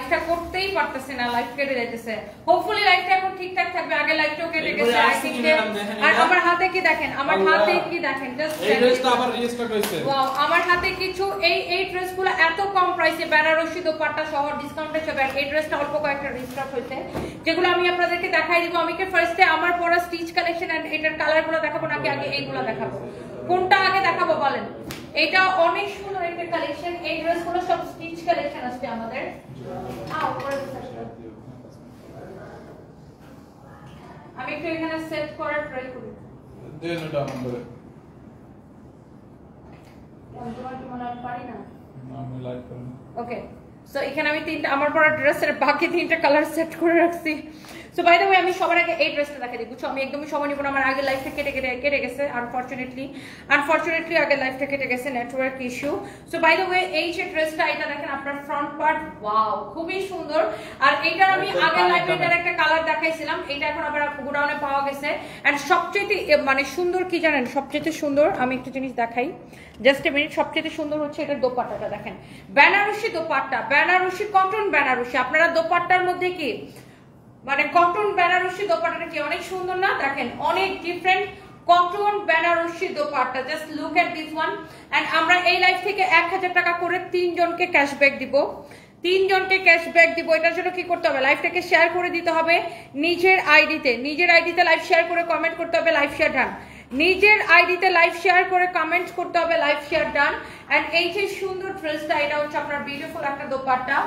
লাইভটা করতেই পারতেছে না, লাইভ কেটে যাইতেছে। হোপফুলি লাইভটা এখন ঠিকঠাক থাকবে, আগে লাইভটাও কেটে গেছে। আর আমার হাতে কি দেখেন, আমার হাতে কি দেখেন, জাস্ট এই ড্রেসটা আবার রিস্টক হইছে। ওয়াও, আমার হাতে কিছু এই ড্রেসগুলো এত কম প্রাইসে বেনারসি দোপাট্টা সহ ডিসকাউন্টে সব, এই ড্রেসটা অল্প কয়েকটা রিস্টক হয়েছে যেগুলো আমি আপনাদেরকে দেখাই দিব। আমি কি ফার্স্টে আমার পরা স্টিচ কালেকশন এন্ড এটার কালারগুলো দেখাবো নাকি আগে এইগুলো দেখাবো? কোনটা আগে দেখাবো বলেন? এটা অনেক সুন্দর একটা কালেকশন, এই ড্রেসগুলো সব স্টিচ কালেকশন আছে আমাদের। আমি একটু এখানে সেট করার ট্রাই করি। দেন এটা আমাদের তোমার কি মনে হয় পারি না? আমি লাইভ করি। ওকে, সো এখানে আমি তিনটা আমার পরা ড্রেসের বাকি তিনটা কালার সেট করে রাখছি। সো বাই দ্য ওয়ে আমি সবার আগে এই ড্রেসটা দেখাই দিই, বুঝছো? আমি একদমই সময় নিব না, আমার আগে লাইফটা কেটে গেছে আনফরচুনেটলি আগে লাইফটা কেটে গেছে, network issue. So by the way এই যে ড্রেসটা, এটা দেখেন আপনার ফ্রন্ট পার্ট, ওয়াও খুবই সুন্দর। আর এইটা আমি আগে লাইফে এটার একটা কালার দেখাইছিলাম, এটা এখন আবার গোডাউনে পাওয়া গেছে। এন্ড সবচেয়ে মানে সুন্দর কি জানেন, সবচেয়ে সুন্দর আমি একটা জিনিস দেখাই, জাস্ট এ মিনিট। সবচেয়ে সুন্দর হচ্ছে এটার দোপাট্টাটা দেখেন, বেনারসি দোপাট্টা, বেনারসি কটন বেনারসি। আপনারা দোপাট্টার মধ্যে কি মানে কটন বেনারসি দোপাট্টাটা কি অনেক সুন্দর না? দেখেন অনেক different cotton Banarasi dupatta, just look at this one. And আমরা এই লাইফ থেকে 1000 টাকা করে 3 জনকে ক্যাশব্যাক দিব, 3 জনকে ক্যাশব্যাক দিব। এটার জন্য কি করতে হবে, লাইভটাকে শেয়ার করে দিতে হবে নিজের আইডিতে লাইভ শেয়ার করে কমেন্ট করতে হবে লাইভ শেয়ার ডান। নিজের আইডিতে লাইভ শেয়ার করে কমেন্ট করতে হবে লাইভ শেয়ার ডান। এন্ড এই যে সুন্দর ড্রেসটা, এটা হচ্ছে আপনার বিউটিফুল একটা dupatta,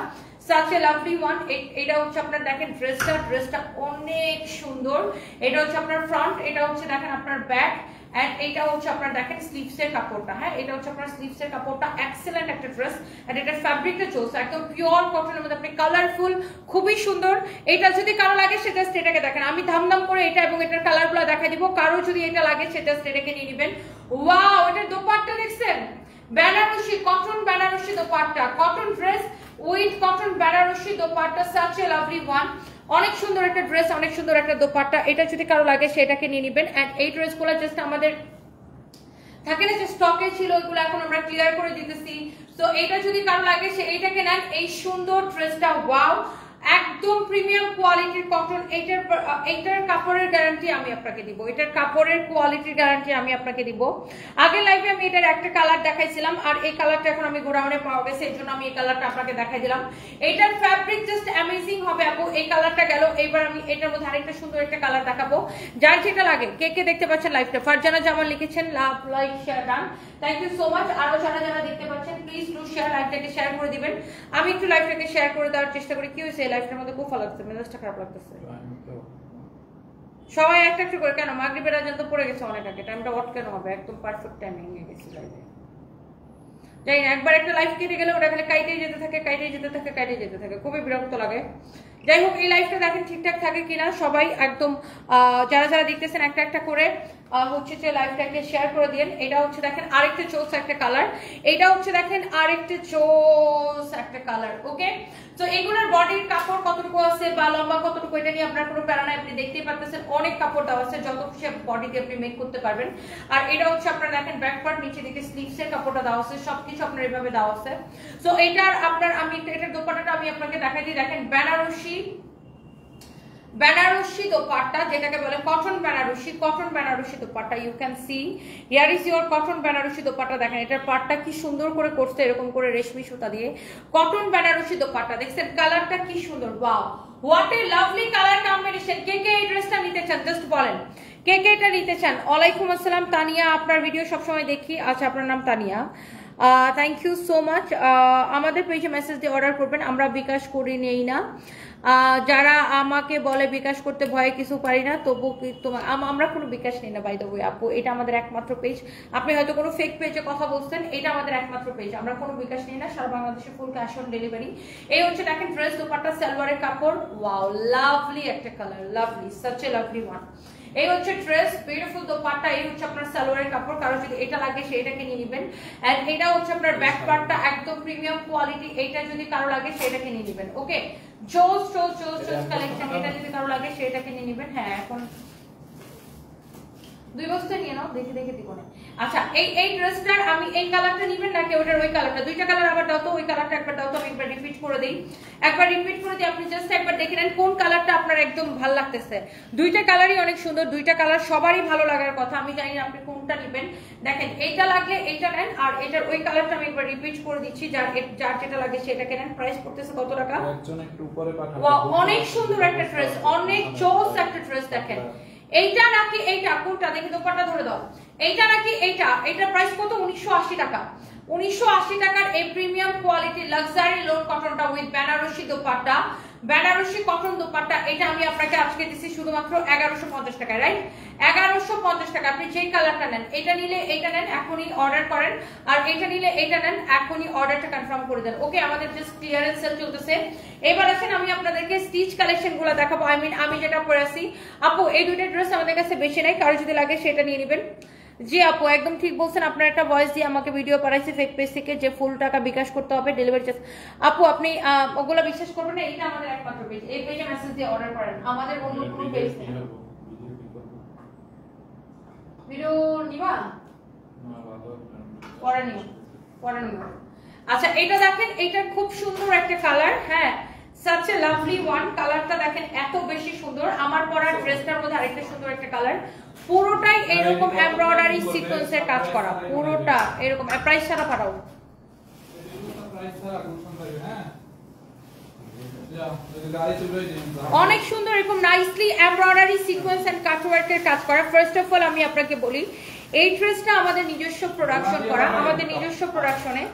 such a lovely one। এটা হচ্ছে আপনার দেখেন ড্রেসটা অনেক সুন্দর। এটা হচ্ছে আপনার ফ্রন্ট, এটা হচ্ছে দেখেন আপনার ব্যাক, এন্ড এটা হচ্ছে আপনার দেখেন স্লিভসের কাপড়টা। হ্যাঁ, এটা হচ্ছে আপনার স্লিভসের কাপড়টা, এক্সেলেন্ট একটা ড্রেস। এন্ড এটার ফ্যাব্রিকটা চলছে একদম পিওর কটনের মধ্যে, আপনি কালারফুল, খুবই সুন্দর। এটা যদি কারো লাগে সেটা এটাকে দেখেন, আমি ধামধাম করে এটা এবং এটার কালারগুলো দেখাই দিব। কারো যদি এটা লাগে সেটা এটাকে নিয়ে নেবেন। ওয়াও, এটার দোপাট্টা দেখছেন, Banarasi cotton Banarasi dupatta, cotton dress with cotton Banarasi dupatta, such a lovely one। অনেক সুন্দর একটা ড্রেস, অনেক সুন্দর একটা দোপাট্টা। এটা যদি কারো লাগে সেটাকে নিয়ে নেবেন। এন্ড এই ড্রেসগুলো জাস্ট আমাদের থাকে না যে স্টকে ছিল, ওইগুলো এখন আমরা ক্লিয়ার করে দিতেছি। সো এটা যদি কারো লাগে সে এইটাকে নেন। এই সুন্দর ড্রেসটা, ওয়াও, একদম প্রিমিয়াম কোয়ালিটির কটন। এইটার কাপড়ের গ্যারান্টি আমি আপনাকে দিব, এটার কাপড়ের কোয়ালিটির গ্যারান্টি আমি আপনাকে দিব। আগের লাইভে আমি এটার একটা কালার দেখাইছিলাম, আর এই কালারটা এখন আমি গোডাউনে পাওয়া গেছে, এই জন্য আমি এই কালারটা আপনাকে দেখাই দিলাম। এইটার ফ্যাব্রিক জাস্ট অ্যামেজিং হবে আপু। এই কালারটা গেল, এইবার আমি এটার মধ্যে আরেকটা সুন্দর একটা কালার দেখাবো, যার যেটা লাগে। কে দেখতে পাচ্ছেন লাইভটা? ফারজানা জামান লিখেছেন love, like, share done, thank you so much. আরো যারা দেখতে পাচ্ছেন প্লিজ ডু শেয়ার, লাইভটাকে শেয়ার করে দিবেন। আমি একটু লাইভটাকে শেয়ার করে দেওয়ার চেষ্টা করি। কি হয়েছে, লাইভটার মধ্যে খুব ভালো লাগছে, মেজাজটা খারাপ লাগতেছে। সবাই একটা একটু করে, কেন মাগরিবের আজান তো পড়ে গেছে অনেক আগে, টাইমটা ওয়াট কেন হবে, একদম পারফেক্ট টাইমিং হয়ে গেছে লাইভে। যাই না, একবার একটা লাইভ কেটে গেলে ওটা খালি কাইটেই যেতে থাকে, খুবই বিরক্ত লাগে। যাই হোক, এই লাইভটা দেখেন ঠিকঠাক থাকে কিনা সবাই একদম যারা দেখতেছেন একটা করে হচ্ছে যে লাইভটাকে শেয়ার করে দিন। এটা হচ্ছে দেখেন আরেকটা চোস একটা কালার, এটা হচ্ছে দেখেন আরেকটা চোস একটা কালার। ওকে, তো এগুলোর বডির কাপড় কতটুকু আছে বা লম্বা কতটুকু, এটা নিয়ে আপনার কোনো প্যারা নাই, আপনি দেখতেই পাচ্ছেন অনেক কাপড় দেওয়া আছে, যত খুশি বডিতে আপনি মেক করতে পারবেন। আর এটা হচ্ছে আপনার দেখেন ব্যাক পার্ট, নিচে দিকে স্লিভসের কাপড়টা দেওয়া আছে, সবকিছু আপনার এইভাবে দেওয়া আছে। সো এটার আপনার আমি এটার দোপাট্টাটা আমি আপনাকে দেখাই দিই। দেখেন বেনারসি দোপাট্টা, যেটাকে বলে cotton Banarasi dupatta. You can see here is your cotton Banarasi dupatta. দেখেন এটার পাটটা কি সুন্দর করে করছে, এরকম করে রেশমি সুতা দিয়ে কটন বেনারসি দোপাট্টা। দেখছেন কালারটা কি সুন্দর, wow, what a lovely colour combination. কে এই ড্রেসটা নিতে চান জাস্ট বলেন, কে এটা নিতে চান? ওয়ালাইকুম আসসালাম তানিয়া, আপনার ভিডিও সবসময় দেখি। আচ্ছা, আপনার নাম Tania, thank you so much. আমাদের পেজে মেসেজ দিয়ে অর্ডার করবেন, আমরা বিকাশ করি নেই না। যারা আমাকে বলে বিকাশ করতে ভয়ে কিছু পারি না, তবু আমরা কোনো বিকাশ নেই না বাই দ্য ওয়ে আপু, এটা আমাদের একমাত্র পেজ। আপনি হয়তো কোনো ফেক পেজে কথা বলছেন, এটা আমাদের একমাত্র পেজ, আমরা কোনো বিকাশ নেই না, সারা বাংলাদেশে ফুল ক্যাশ অন ডেলিভারি। এই হচ্ছে দেখেন ড্রেস, দোপাট্টা, সালোয়ারের কাপড়, ওয়াও, লাভলি একটা colour, lovely, such a lovely one. এই হচ্ছে ড্রেস, বিউটিফুল দোপাট্টা, এই হচ্ছে আপনার সালোয়ারের কাপড়, কারো যদি এটা লাগে সেটাকে নিয়ে নেবেন। এন্ড এটা হচ্ছে আপনার ব্যাক পার্টটা, একদম প্রিমিয়াম কোয়ালিটি, এইটা যদি কারো লাগে সেটাকে নিয়ে নেবেন। ওকে, চোস কালেকশন, এটা যদি কারো লাগে সেটাকে নিয়ে নেবেন। হ্যাঁ, এখন 2 বস্তা নিয়ে নাও, দেখে দেখে দিব না। আচ্ছা এই ড্রেসটার আমি এই কালারটা নিবেন নাকি ওটার ওই কালারটা? দুইটা কালার আবার দাও তো, ওই কালারটা একবার দাও তো, আমি একবার রিপিট করে দেই। একবার রিপিট করে দিই, আপনি জাস্ট একবার দেখে নেন কোন কালারটা আপনার একদম ভালো লাগতেছে। দুইটা কালারই অনেক সুন্দর, দুইটা কালার সবারই ভালো লাগার কথা। আমি জানি না আপনি কোনটা নেবেন। দেখেন এইটা লাগলে এইটা নেন, আর এটার ওই কালারটা আমি একবার রিপিট করে দিচ্ছি, যার যেটা লাগে সেটাকে নেন। প্রাইস করতেছে কত টাকা? একজন একটু উপরে পাঠান। ওয়াও, অনেক সুন্দর একটা ড্রেস, অনেক জোস একটা ড্রেস। দেখেন এইটা নাকি এইটা, কোনটা দেখি দোপাট্টা ধরে দাও। এইটা নাকি এইটা? এইটার প্রাইস কত? 1980 টাকা। 1980 টাকার এই প্রিমিয়াম কোয়ালিটি লাক্সারি লোন কটনটা উইথ বেনারসি দোপাট্টা, বেনারসি কটন দোপাট্টা, এটা আমি আপনাকে আজকে দিচ্ছি শুধুমাত্র 1150 টাকায়, রাইট? 1150 টাকা। আপনি যেই কালারটা নেন, এটা নিলে এইটা নেন, এখনই অর্ডার করেন, আর এটা নিলে এইটা নেন, এখনই অর্ডারটা কনফার্ম করে দেন। ওকে, আমাদের জাস্ট ক্লিয়ারেন্স সেল চলতেছে। এবার আসেন আমি আপনাদেরকে স্টিচ কালেকশনগুলো দেখাবো। আমি যেটা পরে আছি। আপু এই দুইটা ড্রেস আমাদের কাছে বেশি নাই, কারো যদি লাগে সেটা নিয়ে নেবেন। জি আপু একদম ঠিক বলছেন, আপনার একটা ভয়েস দিয়ে আমাকে ভিডিও পাঠাইছে ফেক পেজ থেকে যে ফুল টাকা বিকাশ করতে হবে ডেলিভারি চার্জ। আপু আপনি ওগুলো বিশ্বাস করবেন না, এটা আমাদের একমাত্র পেজ, এই পেজে মেসেজ দিয়ে অর্ডার করেন, আমাদের অন্য কোনো পেজ নেই। ভিডিও নিবা পরে নিও, পরে নিও। আচ্ছা এটা দেখেন, এটা খুব সুন্দর একটা কালার, হ্যাঁ such a lovely one। কালারটা দেখেন এত বেশি সুন্দর। আমার পরা ড্রেসটার মধ্যে আরেকটা সুন্দর একটা কালার, পুরোটাই এরকম এমব্রয়ডারি সিকোয়েন্সের কাজ করা, পুরোটা এরকম। প্রাইস ছাড়া পাঠাও, অনেক সুন্দর এরকম নাইসলি এমব্রয়ডারি সিকোয়েন্স এন্ড কাটওয়ার্কের কাজ করা। ফার্স্ট অফ অল আমি আপনাকে বলি, এই ড্রেসটা আমাদের নিজস্ব প্রোডাকশন করা, আমাদের নিজস্ব প্রোডাকশনে।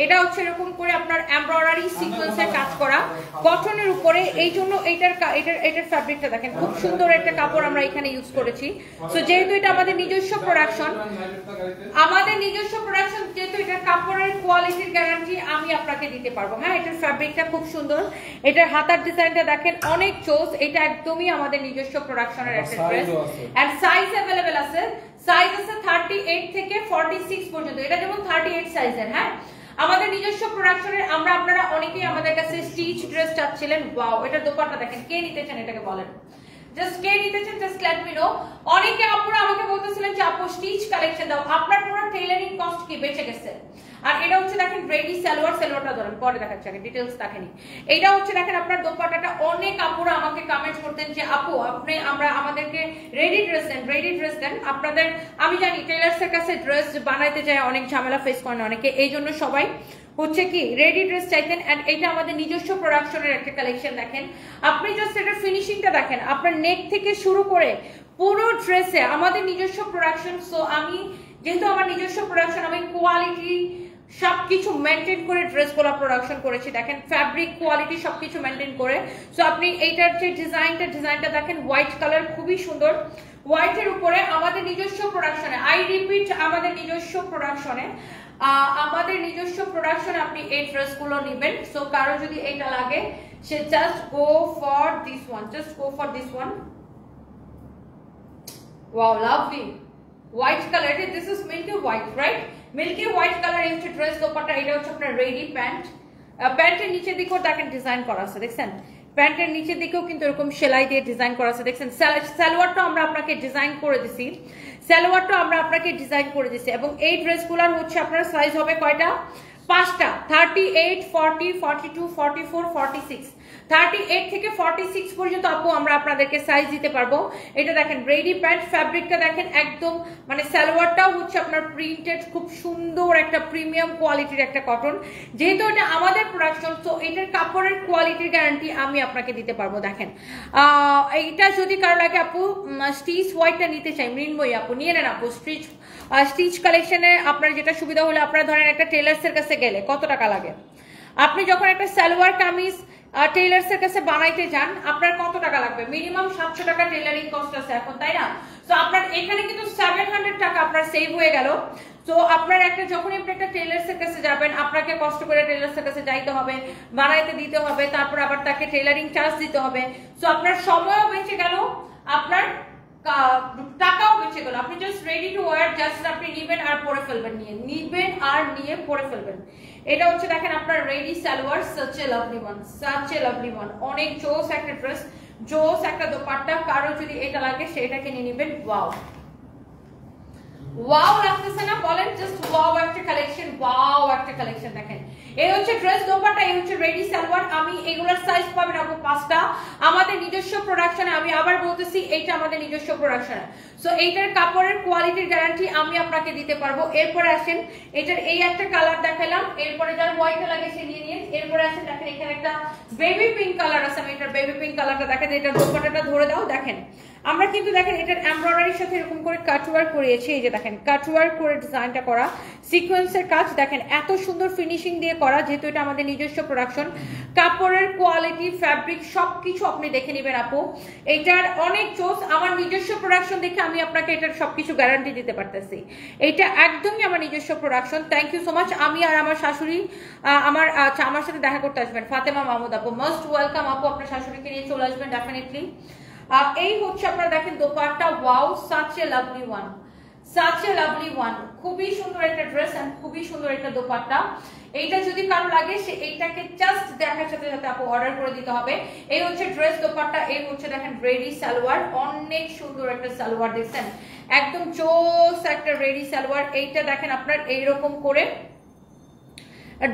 এটা হচ্ছে এরকম করে আপনার এমব্রয়ডারি সিকোয়েন্সের কাজ করা কটনের উপরে। এই জন্য এটার ফ্যাব্রিকটা দেখেন, খুব সুন্দর একটা কাপড় আমরা এখানে ইউজ করেছি। সো যেহেতু এটা আমাদের নিজস্ব প্রোডাকশন, যেহেতু এটা কাপড়ের কোয়ালিটির গ্যারান্টি আমি আপনাকে দিতে পারবো। হ্যাঁ, এটার ফ্যাব্রিকটা খুব সুন্দর, এটার হাতার ডিজাইনটা দেখেন অনেক চোস। এটা একদমই আমাদের নিজস্ব প্রোডাকশনের একটা ড্রেস, এন্ড সাইজ अवेलेबल আছে। সাইজ আছে 38 থেকে 46 পর্যন্ত। এটা যেমন 38 সাইজের, হ্যাঁ আমাদের নিজস্ব প্রোডাকশনের। আপনারা অনেকেই আমাদের কাছে স্টিচ ড্রেস চাচ্ছিলেন। ওয়াও, এটা দোপাট্টা দেখেন, কে নিতে চান এটাকে বলেন, জাস্ট কে নিতে চান জাস্ট লেট মি নো। অনেকে আপনারা আমাকে বলতেছিলেন যে আপু স্টিচ কালেকশন দাও, আপনার পুরো টেইলারিং কস্ট কি বেঁচে গেছে। আর এটা হচ্ছে দেখেন রেডি সালোয়ারটা ধরেন, পরে দেখাচ্ছি, আগে ডিটেইলস দেখেনি। এটা হচ্ছে দেখেন আপনার দোপাট্টাটা। অনেক আপুরা আমাকে কমেন্ট করতেন যে আপু আমরা আমাদেরকে রেডি ড্রেস দেন আপনাদের। আমি জানি টেইলার্সের কাছে ড্রেস বানাইতে যায় অনেক ঝামেলা ফেস করেন অনেকে, এই জন্য সবাই হচ্ছে কি রেডি ড্রেস চাইতেন। এন্ড এটা আমাদের নিজস্ব প্রোডাকশনের একটা কালেকশন। দেখেন আপনি জাস্ট এটার ফিনিশিংটা দেখেন, আপনার নেক থেকে শুরু করে পুরো ড্রেসে আমাদের নিজস্ব প্রোডাকশন। সো আমি যেহেতু আমার নিজস্ব প্রোডাকশন, আমি কোয়ালিটি সবকিছু মেনটেন করে ড্রেসগুলো প্রোডাকশন করেছি। দেখেন ফ্যাব্রিক কোয়ালিটি সবকিছু মেনটেন করে। সো আপনি এইটার যে ডিজাইনটা দেখেন, হোয়াইট কালার, খুবই সুন্দর। হোয়াইটের উপরে আমাদের নিজস্ব প্রোডাকশনে, আই রিপিট আমাদের নিজস্ব প্রোডাকশনে আপনি এই ড্রেসগুলো নেবেন। সো কারো যদি এটা লাগে সে just go for this one. Wow, lovely white colour. This is milky white, right? Milky white colour এই হচ্ছে ড্রেস দোপাট্টা। এটা হচ্ছে আপনার রেডি প্যান্ট। প্যান্টের নিচের দিকেও দেখেন ডিজাইন করা আছে, দেখছেন? প্যান্টের নিচের দিকেও কিন্তু এরকম সেলাই দিয়ে ডিজাইন করা আছে, দেখছেন? সালোয়ারটা আমরা আপনাকে ডিজাইন করে দিছি, এবং এই ড্রেসগুলোর হচ্ছে আপনার সাইজ হবে কয়টা? 5টা, 38, 40, 42, 44, 46। 38 থেকে 46 পর্যন্ত আপু আমরা আপনাদেরকে সাইজ দিতে পারবো। এটা দেখেন রেডি প্যান্ট, ফ্যাব্রিকটা দেখেন একদম মানে সালোয়ারটাও হচ্ছে আপনার প্রিন্টেড, খুব সুন্দর একটা প্রিমিয়াম কোয়ালিটির একটা কটন। যেহেতু এটা আমাদের প্রোডাকশন, তো এটার কাপড়ের কোয়ালিটির গ্যারান্টি আমি আপনাকে দিতে পারবো। দেখেন এইটা যদি কারো লাগে আপু স্টিচ হোয়াইটটা নিতে চাই, মৃন্ময়ী আপু নিয়ে নেন। আপু স্টিচ কালেকশনে আপনার যেটা সুবিধা হলো, আপনারা ধরেন একটা টেলার্সের কাছে গেলে কত টাকা লাগে? আপনি যখন একটা সালোয়ার কামিজ টেইলার্সের কাছে বানাইতে যান, আপনার কত টাকা লাগবে? মিনিমাম 700 টাকা টেইলারিং কস্ট আছে এখন, তাই না? তো আপনার এখানে কিন্তু 700 টাকা আপনার সেভ হয়ে গেল। তো আপনার যখনই আপনি একটা টেইলার্সের কাছে যাবেন, আপনাকে কষ্ট করে টেইলার্সের কাছে যাইতে হবে, বানাইতে দিতে হবে, তারপর আবার তাকে টেইলারিং চার্জ দিতে হবে। তো আপনার সময়ও বেঁচে গেল, আপনার টাকাও বেঁচে গেল। আপনি just ready to wire, just আপনি নিবেন আর পরে ফেলবেন, নিয়ে পরে ফেলবেন। এটা হচ্ছে দেখেন আপনার ready salwar, such a lovely one, অনেক জোস একটা ড্রেস, জোস একটা দোপাট্টা। কারো যদি এটা লাগে সেটাকে নিয়ে নেবেন। ওয়াও, ওয়াও লাগতেছে না বলেন? জাস্ট ওয়াও একটা কালেকশন, ওয়াও একটা কালেকশন দেখেন। এই হচ্ছে ড্রেস দোপাট্টা, এই হচ্ছে রেডি সালোয়ার। আমি এগুলোর সাইজ পাবেন আপু 5টা আমাদের নিজস্ব প্রোডাকশনে। আমি আবার বলতেছি এইটা আমাদের নিজস্ব প্রোডাকশনে। সো এইটার কাপড়ের কোয়ালিটির গ্যারান্টি আমি আপনাকে দিতে পারবো। এরপরে আসেন, এটার এই একটা কালার দেখালাম, এরপরে যার হোয়াইট লাগে সে নিয়ে নিন। এরপরে আসেন দেখেন এখানে একটা বেবি পিঙ্ক কালার আছে, আমি এটার বেবি পিঙ্ক কালারটা দেখেন, এটার দোপাট্টাটা ধরে দাও। দেখেন আমরা কিন্তু দেখেন এটার এমব্রয়ডারির সাথে এরকম করে কাটওয়ার্ক করিয়েছি, এই যে দেখেন কাটওয়ার্ক করে ডিজাইনটা করা, সিকোয়েন্সের কাজ দেখেন এত সুন্দর ফিনিশিং দিয়ে করা, যেহেতু এটা আমাদের নিজস্ব প্রোডাকশন। কাপড়ের কোয়ালিটি, ফ্যাব্রিক সবকিছু আপনি দেখে নেবেন আপু, এটার অনেক চোস। আমার নিজস্ব প্রোডাকশন দেখে আমি আপনাকে এটার সবকিছু গ্যারান্টি দিতে পারতেছি, এটা একদমই আমার নিজস্ব production. Thank you so much. আমি আর আমার শাশুড়ি আমার সাথে দেখা করতে আসবেন, ফাতেমা মাহমুদ আপু, মোস্ট ওয়েলকাম আপু, আপনার শাশুড়িকে নিয়ে চলে আসবেন ডেফিনেটলি। এই হচ্ছে আপনারা দেখেন dupatta, wow such a lovely one, such a lovely one, খুবই সুন্দর একটা ড্রেস এন্ড খুবই সুন্দর একটা দোপাট্টা। এইটা যদি কারো লাগে সে এইটাকে জাস্ট দেখার সাথে সাথে আপু অর্ডার করে দিতে হবে। এই হচ্ছে ড্রেস দোপাট্টা, এই হচ্ছে দেখেন রেডি সালোয়ার, অনেক সুন্দর একটা সালোয়ার দেখছেন, একদম জোস একটা রেডি সালোয়ার। এইটা দেখেন আপনার এইরকম করে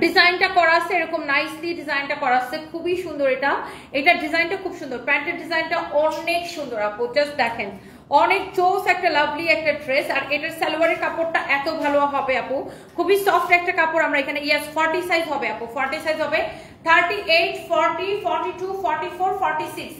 ডিজাইনটা করা আছে, এরকম নাইসলি ডিজাইনটা করা আছে, খুবই সুন্দর। এটা ডিজাইনটা খুব সুন্দর, প্যান্টের ডিজাইনটা অনেক সুন্দর আপু, জাস্ট দেখেন অনেক চোস একটা লাভলি একটা ড্রেস। আর এটার সালোয়ারের কাপড়টা এত ভালো হবে আপু, খুবই সফট একটা কাপড়। আমরা এখানে ইয়াস 40 সাইজ হবে আপু, 40 সাইজ হবে, 38, 40, 42, 44, 46,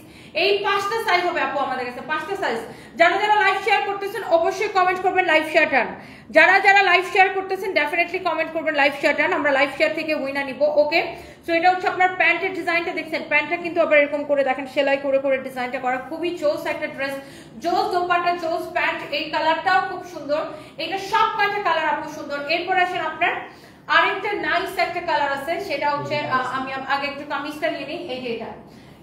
এই 5টা সাইজ হবে আপু আমাদের কাছে, 5টা সাইজ। যারা যারা লাইভ শেয়ার করতেছেন অবশ্যই কমেন্ট করবেন লাইভ শেয়ার ডান, যারা যারা লাইভ শেয়ার করতেছেন ডেফিনেটলি কমেন্ট করবেন লাইভ শেয়ার ডান, আমরা লাইভ শেয়ার থেকে উইনার নিব। ওকে, সো এটা হচ্ছে আপনার প্যান্টের ডিজাইনটা দেখছেন, প্যান্টটা কিন্তু আবার এরকম করে দেখেন সেলাই করে করে ডিজাইনটা করা, খুবই জোস একটা ড্রেস, জোস দোপাট্টা, জোস প্যান্ট। এই কালারটাও খুব সুন্দর, এটা সব কয়টা কালার আপু সুন্দর। এরপর আসেন আপনার আরেকটা নাইস একটা কালার আছে, সেটা হচ্ছে আমি আগে একটু কামিজটা নিয়ে নিই। এই যে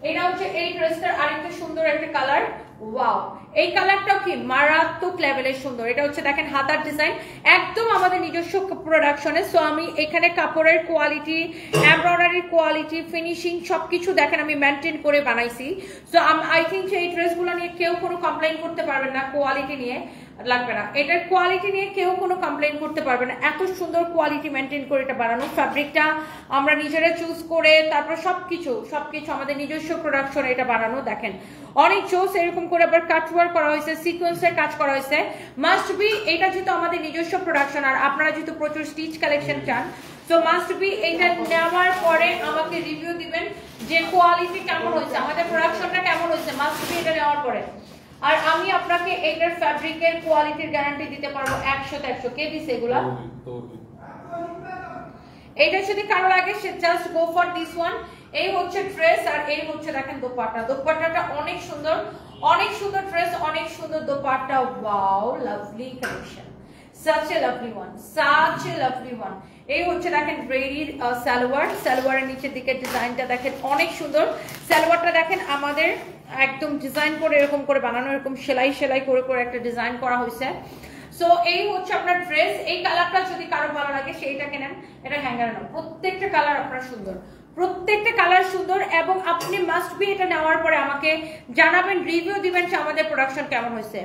এটা হচ্ছে এই ড্রেসটার আরেকটা সুন্দর একটা কালার, ওয়াও এই কালারটাও কি মারাত্মক লেভেলের সুন্দর। এটা হচ্ছে দেখেন হাতার ডিজাইন, একদম আমাদের নিজস্ব প্রোডাকশনে। সো আমি এখানে কাপড়ের কোয়ালিটি, এমব্রয়ডারির কোয়ালিটি, ফিনিশিং সবকিছু দেখেন আমি মেনটেন করে বানাইছি। সো আই থিঙ্ক এই ড্রেসগুলো নিয়ে কেউ কোনো কমপ্লেন করতে পারবেন না, কোয়ালিটি নিয়ে লাগবে না, এটার কোয়ালিটি নিয়ে কেউ কোনো কমপ্লেন করতে পারবে না, এত সুন্দর কোয়ালিটি মেনটেন করে এটা বানানো। ফ্যাব্রিকটা আমরা নিজেরা চুজ করে, তারপর সবকিছু আমাদের নিজস্ব প্রোডাকশন এটা বানানো। দেখেন অনেক চোস এরকম করে আবার কাটওয়ার্ক করা হয়েছে, সিকোয়েন্সের কাজ করা হয়েছে, মাস্ট বি এটা যেহেতু আমাদের নিজস্ব প্রোডাকশন, আর আপনারা যেহেতু প্রচুর স্টিচ কালেকশন চান, সো মাস্ট বি এটা নেওয়ার পরে আমাকে রিভিউ দিবেন যে কোয়ালিটি কেমন হয়েছে, আমাদের প্রোডাকশনটা কেমন হয়েছে, মাস্ট বি এটা নেওয়ার পরে। আর আমি আপনাকে এটার ফ্যাব্রিকের কোয়ালিটির গ্যারান্টি দিতে পারবো 100 100। কে দিছে এগুলা? এটা যদি কারো লাগে সে just go for this one. এই হচ্ছে ড্রেস, আর এই হচ্ছে দেখেন দোপাট্টা, দোপাট্টাটা অনেক সুন্দর, অনেক সুন্দর ড্রেস, অনেক সুন্দর dupatta, wow lovely collection, such a lovely one, such a lovely one। এই হচ্ছে দেখেন রেডি সালোয়ার, সালোয়ারের নিচের দিকে ডিজাইনটা দেখেন অনেক সুন্দর। সালোয়ারটা দেখেন আমাদের একদম ডিজাইন করে এরকম করে বানানো, এরকম সেলাই সেলাই করে করে একটা ডিজাইন করা হয়েছে। সো এই হচ্ছে আপনার ড্রেস। এই কালারটা যদি কারো ভালো লাগে সেইটাকে নেন, এটা হ্যাঙ্গারে নাও, প্রত্যেকটা কালার আপনার সুন্দর, প্রত্যেকটা কালার সুন্দর। এবং আপনি মাস্ট বি এটা নেওয়ার পরে আমাকে জানাবেন, রিভিউ দিবেন যে আমাদের প্রোডাকশন কেমন হয়েছে।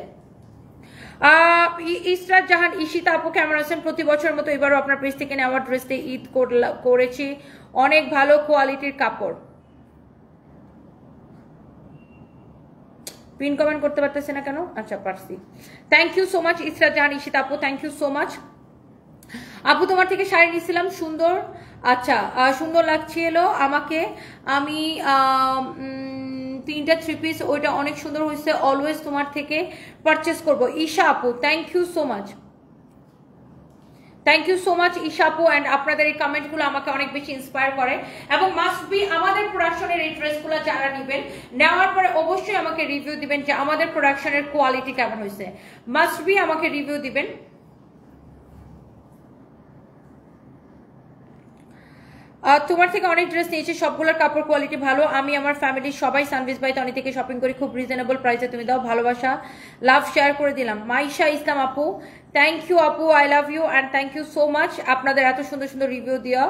ইসরাত জাহান ঈশিতা আপু কেমন আছেন? প্রতি বছর মতো এবারও আপনার পেজ থেকে নেওয়া ড্রেসতে ঈদ করেছি, অনেক ভালো কোয়ালিটির কাপড়। পিন কমেন্ট করতে পারতেছে না কেন? আচ্ছা পারছি। Thank you so much Israt Jahan Ishita আপু, থ্যাংক ইউ সো মাচ আপু। তোমার থেকে শাড়ি নিয়েছিলাম, সুন্দর, আচ্ছা সুন্দর লাগছিল আমাকে। আমি 3টা 3 পিস, ওইটা অনেক সুন্দর হয়েছে, অলওয়েজ তোমার থেকে পারচেস করব। ঈশা আপু thank you so much, thank you so much Isha আপু। অ্যান্ড আপনাদের এই কমেন্টগুলো আমাকে অনেক বেশি ইন্সপায়ার করে। এবং মাস্ট বি আমাদের প্রোডাকশনের এই ড্রেসগুলো যারা নেবেন, নেওয়ার পরে অবশ্যই আমাকে রিভিউ দিবেন যে আমাদের প্রোডাকশনের কোয়ালিটি কেমন হয়েছে, মাস্ট বি আমাকে রিভিউ দিবেন। তোমার থেকে অনেক ড্রেস নিয়েছি, সবগুলোর কাপড় কোয়ালিটি ভালো। আমি আমার ফ্যামিলির সবাই সানভিস বাই তনি থেকে শপিং করি, খুব রিজনেবল প্রাইসে তুমি দাও, ভালোবাসা, লাভ শেয়ার করে দিলাম। মাইশা ইসলাম আপু থ্যাংক ইউ আপু, I love you and thank you so much আপনাদের এত সুন্দর সুন্দর রিভিউ দেওয়া।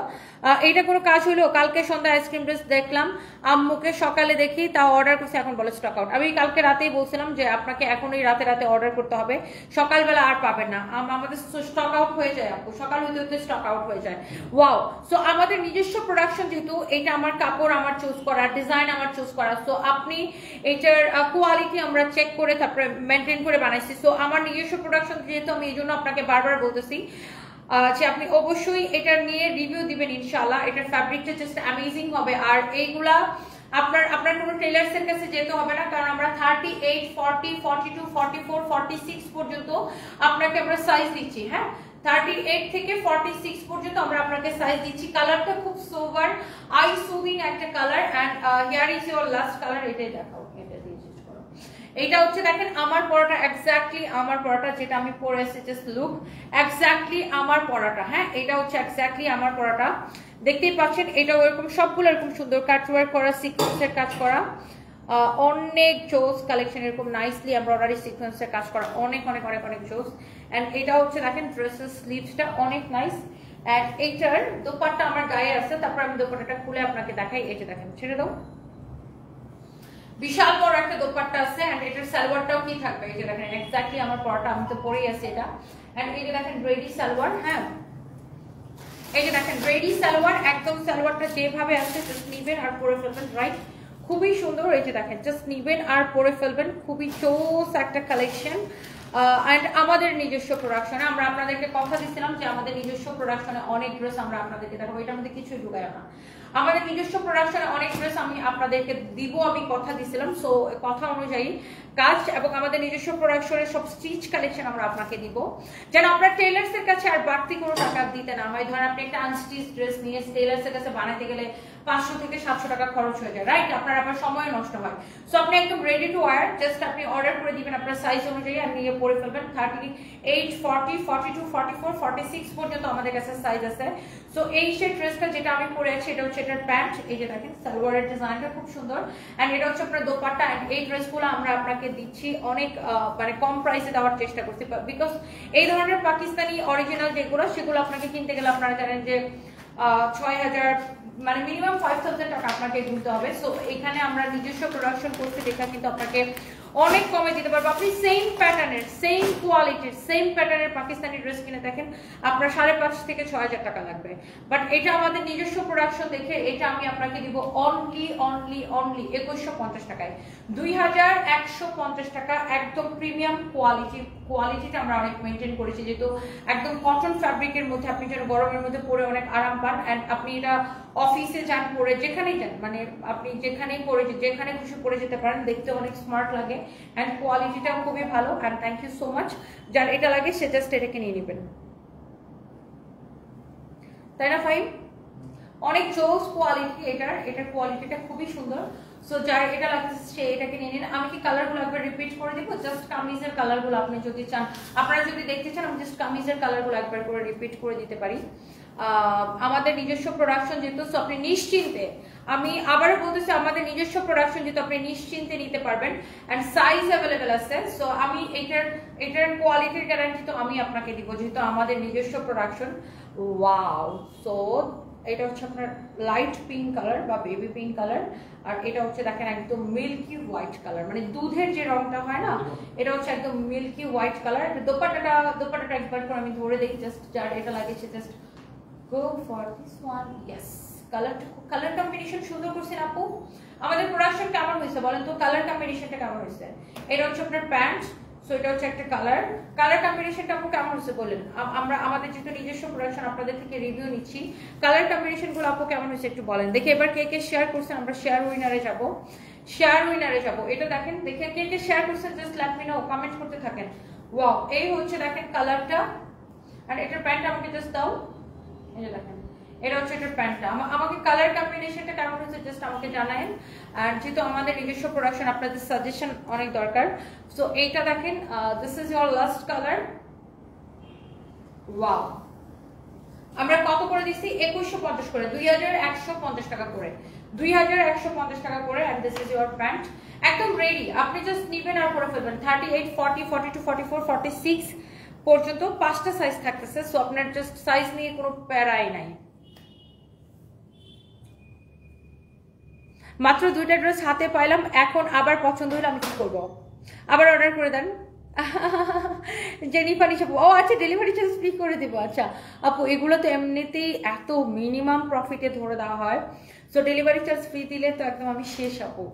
এইটা কোনো কাজ হলো? কালকে সন্ধ্যা আইসক্রিম ড্রেস দেখলাম, আম্মুকে সকালে দেখি তাও অর্ডার করছে, এখন বলে স্টক আউট। আমি কালকে রাতেই বলছিলাম যে আপনাকে এখনই রাতে রাতে অর্ডার করতে হবে, সকালবেলা আর পাবেন না। আমাদের স্টক আউট হয়ে যায় আপু, সকাল হইতে হইতে স্টক আউট হয়ে যায়। ওয়াও, সো আমাদের নিজস্ব প্রোডাকশন, যেহেতু এটা আমার কাপড় আমার চুজ করা, ডিজাইন আমার চুজ করা, সো আপনি এটার কোয়ালিটি আমরা চেক করে তারপরে মেনটেন করে বানাইছি। সো আমার নিজস্ব প্রোডাকশন যেহেতু, আমি এই জন্য আপনাকে বারবার বলতেছি যে আপনি অবশ্যই এটা নিয়ে রিভিউ দিবেন ইনশাআল্লাহ। এটার ফ্যাব্রিকটা জাস্ট অ্যামেজিং হবে। আর এইগুলা আপনার কোনো টেলার্সের কাছে যেতে হবে না, কারণ আমরা 38, 40, 42, 44, 46 পর্যন্ত আপনাকে আমরা সাইজ দিচ্ছি। হ্যাঁ, 38 থেকে 46 পর্যন্ত আমরা আপনাকে সাইজ দিচ্ছি। কালারটা খুব সোভার, আই সুদিং একটা colour. And here is your last colour. এটাই দেখাও, এটা দিয়ে চেঞ্জ করো। এইটা হচ্ছে দেখেন আমার পরাটা, এক্স্যাক্টলি আমার পরাটা যেটা আমি পরে এসেছি, জাস্ট লুক, এক্স্যাক্টলি আমার পরাটা। হ্যাঁ, এটা হচ্ছে এক্স্যাক্টলি আমার পরাটা, দেখতেই পাচ্ছেন। এটাও এরকম সবগুলো এরকম সুন্দর কাটওয়ার্ক করা, সিকোয়েন্সের কাজ করা, অনেক জোস কালেকশন, এরকম নাইসলি এমব্রয়ডারি সিকোয়েন্সের কাজ করা, অনেক অনেক অনেক অনেক জোস। এন্ড এটা হচ্ছে দেখেন ড্রেসের স্লিভসটা অনেক নাইস। এন্ড এইটার দোপাট্টা আমার গায়ে আছে, তারপর আমি দোপাট্টাটা খুলে আপনাকে দেখাই। এটা দেখেন, ছেড়ে দাও, বিশাল বড় একটা দোপাট্টা আছে। এন্ড এটার সালোয়ারটাও কি থাকবে, এই যে দেখেন এক্স্যাক্টলি আমার পরাটা, আমি তো পরেই আছি এটা। এন্ড এই যে দেখেন রেডি সালোয়ার। হ্যাঁ, এই যে দেখেন রেডি সালোয়ার, একদম সালোয়ারটা যেভাবে আছে জাস্ট নিবেন আর পরে ফেলবেন। রাইট, খুবই সুন্দর। এই যে দেখেন জাস্ট নিবেন আর পরে ফেলবেন, খুবই চোস একটা কালেকশন। এন্ড আমাদের নিজস্ব প্রোডাকশনে আমরা আপনাদেরকে কথা দিচ্ছিলাম যে আমাদের নিজস্ব প্রোডাকশনে অনেক ড্রেস আমরা আপনাদেরকে দেখাবো, এটার মধ্যে কিছুই ঢুকায় না। আমাদের নিজস্ব প্রোডাকশনে অনেক ড্রেস আমি আপনাদেরকে দিব, আমি কথা দিছিলাম। সো কথা অনুযায়ী কাজ এবং আমাদের নিজস্ব প্রোডাকশনের সব স্টিচ কালেকশন আমরা আপনাকে দিব, যেন আপনার টেলার্স এর কাছে আর বাড়তি কোনো টাকা দিতে না হয়। ধরেন আপনি একটা আনস্টিচ ড্রেস নিয়ে টেলার্স এর কাছে বানাতে গেলে 500 থেকে 700 টাকা খরচ হয়ে যায়। রাইট, আপনার আবার সময় নষ্ট হয়। সো আপনি একদম রেডি টু ওয়্যার, জাস্ট আপনি অর্ডার করে দিবেন আপনার সাইজ অনুযায়ী, আর নিয়ে পরে ফেলবেন। 38, 40, 42, 44, 46 পর্যন্ত আমাদের কাছে সাইজ আছে। সো এই সেই ড্রেসটা যেটা আমি পরে আছি, এটা হচ্ছে এটার প্যান্ট। এই যে দেখেন সালোয়ারের ডিজাইনটা খুব সুন্দর। এন্ড এটা হচ্ছে আপনার দোপাট্টা। এন্ড এই ড্রেসগুলো আমরা আপনাকে দিচ্ছি অনেক মানে কম প্রাইসে দেওয়ার চেষ্টা করছি, বিকজ এই ধরনের পাকিস্তানি অরিজিনাল যেগুলো, সেগুলো আপনাকে কিনতে গেলে আপনারা জানেন যে 6000, মানে মিনিমাম 5000 টাকা আপনাকে দিতে হবে। সো এখানে আমরা নিজস্ব প্রোডাকশন করতে দেখা কিন্তু আপনাকে অনেক কমে দিতে পারবো। আপনি সেম প্যাটার্নের, সেম কোয়ালিটির, সেম প্যাটার্নের পাকিস্তানি ড্রেস কিনে দেখেন আপনার 5,500 থেকে 6,000 টাকা লাগবে। বাট এটা আমাদের নিজস্ব প্রোডাকশন দেখে এটা আমি আপনাকে দিব অনলি 2150 টাকায়, 2150 টাকা। একদম প্রিমিয়াম কোয়ালিটিটা আমরা অনেক মেনটেন করেছি, যেহেতু একদম কটন ফ্যাব্রিকের মধ্যে, আপনি যেন গরমের মধ্যে পরে অনেক আরাম পান। এন্ড আপনি এটা অফিসে যান, পরে যেখানেই যান, মানে আপনি যেখানেই পরে, যেখানে খুশি পরে যেতে পারেন, দেখতে অনেক স্মার্ট লাগে। এন্ড কোয়ালিটিটাও খুবই ভালো। And thank you so much, যার এটা লাগে সে জাস্ট এটাকে নিয়ে নেবেন, তাই না ফাইন? অনেক জোস কোয়ালিটি এটার কোয়ালিটিটা খুবই সুন্দর। সো যার এটা লাগছে সে এটাকে নিয়ে নিন। আমি কি কালারগুলো একবার রিপিট করে দিব? জাস্ট কামিজের কালারগুলো আপনি যদি চান, আপনারা যদি দেখতে চান, আমি জাস্ট কামিজের কালারগুলো একবার করে রিপিট করে দিতে পারি। আমাদের নিজস্ব প্রোডাকশন যেহেতু, সো আপনি নিশ্চিন্তে, আমি আবারও বলতেছি, আমাদের নিজস্ব প্রোডাকশন যেহেতু আপনি নিশ্চিন্তে নিতে পারবেন। এন্ড সাইজ অ্যাভেলেবেল আছে। সো আমি এটার কোয়ালিটির গ্যারান্টি তো আমি আপনাকে দিব, যেহেতু আমাদের নিজস্ব প্রোডাকশন। ওয়াও, সো এটা হচ্ছে আপনার লাইট পিঙ্ক কালার বা বেবি পিঙ্ক কালার। আর এটা হচ্ছে দেখেন একদম মিল্কি হোয়াইট কালার, মানে দুধের যে রংটা হয় না, এটা হচ্ছে একদম মিল্কি হোয়াইট কালার। দোপাট্টাটা একবার করে আমি ধরে দেখি, জাস্ট যার এটা লাগেছে just go for this one. Yes, colour combination সুন্দর করছেন আপু। আমাদের প্রোডাকশন কেমন হয়েছে বলেন তো? কালার কম্বিনেশনটা কেমন হয়েছে? এটা হচ্ছে আপনার প্যান্ট। সো এটা হচ্ছে একটা কালার কম্বিনেশনটা আপু কেমন হচ্ছে বলেন? আমরা আমাদের যেহেতু নিজস্ব প্রোডাকশন, আপনাদের থেকে রিভিউ নিচ্ছি, কালার কম্বিনেশন গুলো আপু কেমন হচ্ছে একটু বলেন দেখি। এবার কে কে শেয়ার করছেন, আমরা শেয়ার উইনারে যাব। এটা দেখেন, দেখে কে শেয়ার করছেন just let me no, comment করতে থাকেন। ওয়াও, এই হচ্ছে দেখেন কালারটা। আর এটার প্যান্ট আমাকে জাস্ট দাও। এই যে দেখেন, এটা হচ্ছে এটার প্যান্টটা। আমাকে কালার কম্বিনেশনটা কেমন হচ্ছে জাস্ট আমাকে জানায়েন। আর যেহেতু আমাদের নিজস্ব প্রোডাকশন, আপনাদের সাজেশন অনেক দরকার। সো এইটা দেখেন, this is your last colour. Wow, আমরা কত করে দিচ্ছি? 2150 করে, 2150 টাকা করে, 2150 টাকা করে। And this is your pant, একদম রেডি। আপনি জাস্ট নিবেন আর পরে ফেলবেন। 38, 40, 42, 44, 46 পর্যন্ত 5টা সাইজ থাকতেছে। সো আপনার জাস্ট সাইজ নিয়ে কোনো প্যারাই নাই। মাত্র 2টা ড্রেস হাতে পাইলাম, এখন আবার পছন্দ হলে আমি কি করবো? আবার অর্ডার করে দেন। জেনিফার হিসাব, ও আচ্ছা ডেলিভারি চার্জ ফ্রি করে দেবো। আচ্ছা আপু এগুলো তো এমনিতেই এত মিনিমাম প্রফিটে ধরে দেওয়া হয়, সো ডেলিভারি চার্জ ফ্রি দিলে তো একদম আমি শেষ। আপু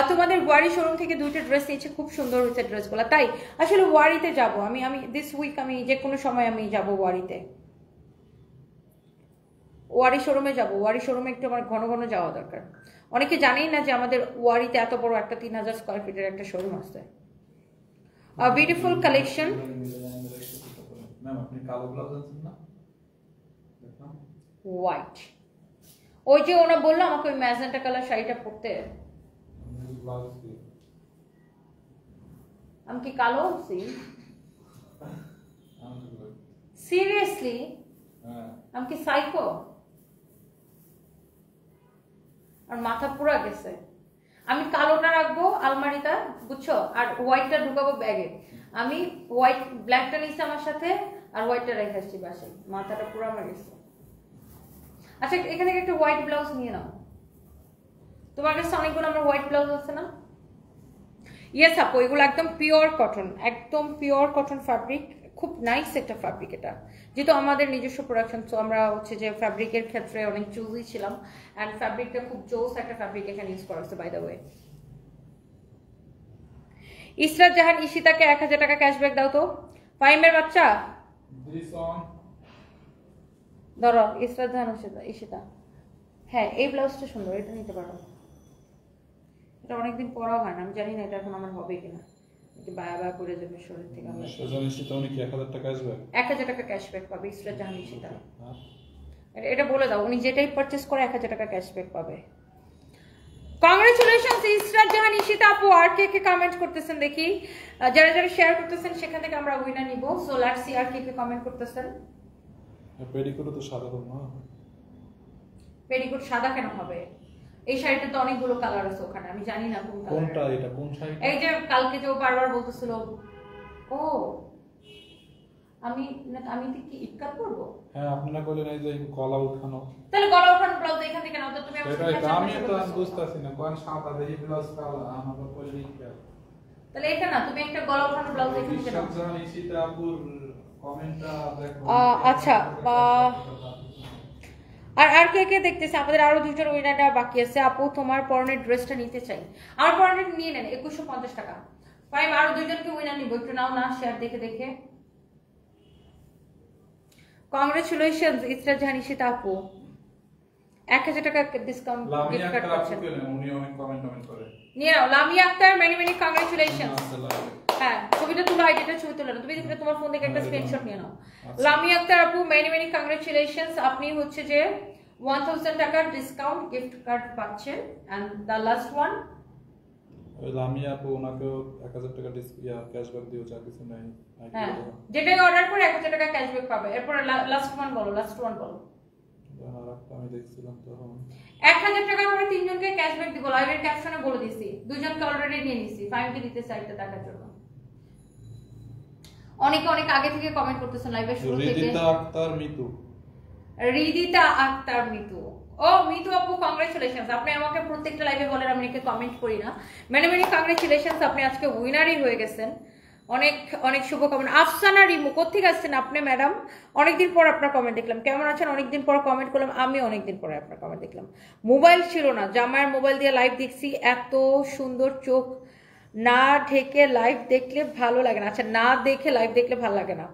তোমাদের ওয়ারি শোরুম থেকে 2টা ড্রেস নিয়েছে, খুব সুন্দর হয়েছে ড্রেসগুলো। তাই আসলে ওয়ারিতে যাব আমি দিস উইক, আমি যে কোনো সময় আমি যাব ওয়ারিতে, ওয়ারি শোরুমে যাব। ওয়ারি শোরুমে একটু আমার ঘন ঘন যাওয়া দরকার। অনেকে জানেই না যে আমাদের ওয়ারিতে এত বড় একটা 3000 স্কোয়ার ফিটের একটা শোরুম আছে। Beautiful collection. ম্যাম আপনি কালো ব্লাউজ আনছেন না? দেখলাম হোয়াইট, ওই যে ওনা বললো আমাকে ওই ম্যাজেন্টা কালার শাড়িটা পরতে। ব্লাউজ কি আমি কি কালো আছি? সিরিয়াসলি আমি কি সাইকো? আর মাথা পুরা গেছে। আমি কালোটা রাখবো আলমারিটা, বুঝছো, আর হোয়াইটটা ঢুকাবো ব্যাগে। আমি হোয়াইট ব্ল্যাকটা নিচ্ছি আমার সাথে, আর হোয়াইটটা রেখে আসছি বাসায়। মাথাটা পুরো আমার গেছে। আচ্ছা এখান থেকে একটা হোয়াইট ব্লাউজ নিয়ে নাও। তোমার কাছে অনেকগুলো আমার হোয়াইট ব্লাউজ আছে না? ইয়েস আপু, এগুলো একদম পিওর কটন, একদম পিওর কটন ফ্যাব্রিক। খুব নাইস একটা ফ্যাব্রিক এটা, যেহেতু আমাদের নিজস্ব প্রোডাকশন, তো আমরা হচ্ছে যে ফ্যাব্রিকের ক্ষেত্রে অনেক চুজই ছিলাম। অ্যান্ড ফ্যাব্রিকটা খুব জোস একটা ফ্যাব্রিক এখানে ইউজ করা হচ্ছে। বাই দ্য ওয়ে ইসরাত জাহান ঈশিতাকে 1000 টাকা ক্যাশব্যাক দাও তো। ফাইমের বাচ্চা ধরো, ইসরাত জাহান ঈশিতা। হ্যাঁ এই ব্লাউজটা সুন্দর, এটা নিতে পারো। এটা অনেকদিন পরা হয় না, আমি জানি না এটা এখন আমার হবে কিনা। বায়া বায়া করে যাবে শরীর থেকে। 1000 টাকা ক্যাশব্যাক, 1000 টাকা ক্যাশব্যাক পাবে ইসরাত জাহান ঈশিতা। এটা বলে দাও, উনি যেটাই পারচেজ করে 1000 টাকা ক্যাশব্যাক পাবে। কংগ্রেচুলেশনস ইসরাত জাহান ঈশিতা আপু। আর কে কে কমেন্ট করতেছেন দেখি, যারা যারা শেয়ার করতেছেন সেখান থেকে আমরা উইনার নিব। সো লেটস সি আর কে কে কমেন্ট করতেছেন। পেডিকোট তো সাদা হবে না? পেডিকোট সাদা কেন হবে? এই শাড়িটা তো অনেকগুলো কালার আছে ওখানে, আমি জানি না কোন কালার। কোনটা এটা, কোন শাড়ি? এই যে কালকে যে বারবার বলতেছিল, ও আমি কি ইটকাট করব? হ্যাঁ আপনারা বলেন এই যে গলা উঠানো, তাহলে গলা উঠানো ব্লাউজ এখান থেকে নাও তো তুমি। আমি তো বুঝতাছি না কোন সাদা দেই ব্লাউজ কালো আমার বলে কি। তাহলে এটা না, তুমি একটা গলা উঠানো ব্লাউজ এখান থেকে নাও। জানি সীতাপুর কমেন্টটা দেখো। আচ্ছা আর কে কে দেখতেছে? আমাদের আরো 2জন উইনারটা বাকি আছে। আপু তোমার পরনের ড্রেসটা নিতে চাই। আমার পরনের নিয়ে নেন 2150 টাকা। ফাইম আরো 2জনকে উইনার নিব, একটু নাও না শেয়ার দেখে দেখে। কংগ্রেচুলেশনস ইসরাত জাহান ঈশিতা আপু, 1000 টাকা ডিসকাউন্ট গিফট কার্ড পাচ্ছেন। উনি অনেক কমেন্ট করে নিয়ে নাও। Lamia Akter many many congratulations. হ্যাঁ ছবিটা তুলো, আইডিটা ছবি তুলে নাও। তুমি তোমার ফোন থেকে একটা স্ক্রিনশট নিয়ে নাও। লামিয়া আক্তার আপু মেনি মেনি কংগ্রেচুলেশনস। আপনি হচ্ছে যে 1000 টাকার ডিসকাউন্ট গিফট কার্ড পাচ্ছেন। এন্ড দ্য লাস্ট ওয়ান ওই লামিয়া আপু, ওনাকেও 1000 টাকা ক্যাশব্যাক দিও, যা কিছু নাই। হ্যাঁ যেটাই অর্ডার করে 1000 টাকা ক্যাশব্যাক পাবে। এরপর লাস্ট ওয়ান বলো, লাস্ট ওয়ান বলো। আমি দেখছিলাম তখন 1000 টাকা করে 3জনকে ক্যাশব্যাক দিব। লাইভের ক্যাপশনে বলে দিছি, 2জনকে অলরেডি নিয়ে নিছি। ফাইমকে দিতে সাইডটা দেখার জন্য। অনেকে অনেক আগে থেকে কমেন্ট করতেছেন লাইভের শুরু থেকে। রিদিতা আক্তার মিতু, রিদিতা আক্তার মিতু। ও মিতু আপু কংগ্রেচুলেশনস। আপনি আমাকে প্রত্যেকটা লাইভে বলেন, আমি নাকি কমেন্ট করি না। মেনি মেনি কংগ্রেচুলেশনস, আপনি আজকে উইনারই হয়ে গেছেন। অনেক অনেক শুভকামনা। আফসানা রিমু কোত্থেকে আসছেন আপনি ম্যাডাম? অনেকদিন পর আপনার কমেন্ট দেখলাম। কেমন আছেন? অনেকদিন পর কমেন্ট করলাম। আমি অনেকদিন পরে আপনার কমেন্ট দেখলাম। মোবাইল ছিল না, জামাইয়ের মোবাইল দিয়ে লাইভ দেখছি। এত সুন্দর চোখ না ঢেকে লাইভ দেখলে ভালো লাগে না। আচ্ছা না দেখে লাইভ দেখলে ভালো লাগে না।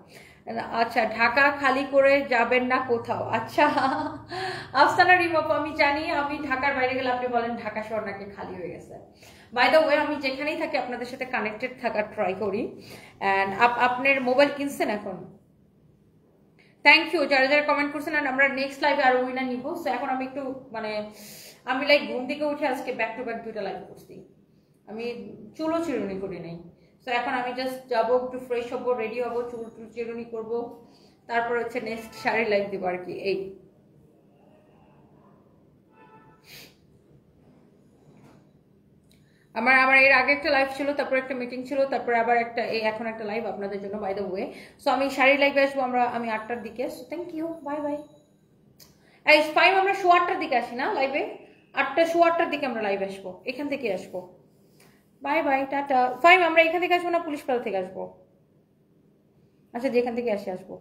আচ্ছা ঢাকা খালি করে যাবেন না কোথাও? আচ্ছা আফসানা রিমু আপু, আমি জানি আমি ঢাকার বাইরে গেলে আপনি বলেন ঢাকা শহর নাকি খালি হয়ে গেছে। বাই দ্য ওয়ে আমি যেখানেই থাকি আপনাদের সাথে কানেক্টেড থাকার ট্রাই করি। অ্যান্ড আপনার মোবাইল কিনছেন এখন? থ্যাংক ইউ যারা যারা কমেন্ট করছেন। আর আমরা নেক্সট লাইভে আরো উইনার নিব। সো এখন আমি একটু আমি লাইক ঘুম থেকে উঠে আজকে ব্যাক টু ব্যাক 2টা লাইভ করছি। আমি চুলও চিরুনি করি নাই। সো এখন আমি জাস্ট যাবো, একটু ফ্রেশ হবো, রেডি হবো, চুল চিরুনি করবো, তারপর হচ্ছে নেক্সট শাড়ি লাইভ দিব আর কি। এই আমার আমার এর আগে একটা লাইভ ছিল, তারপর একটা মিটিং ছিল, তারপর আবার একটা এখন একটা লাইভ আপনাদের জন্য বাই দ্য ওয়ে। সো আমি শাড়ির লাইভে আসবো আমি 8টার দিকে। So thank you, bye bye. এই 5 আমরা 8টার দিকে আসি না লাইভে, 8টার দিকে আমরা লাইভ আসবো, এখান থেকে আসবো। Bye bye, tata. 5 আমরা এখান থেকে আসবো না পুলিশ পাড়া থেকে আসবো? আচ্ছা যেখান থেকে আসবো।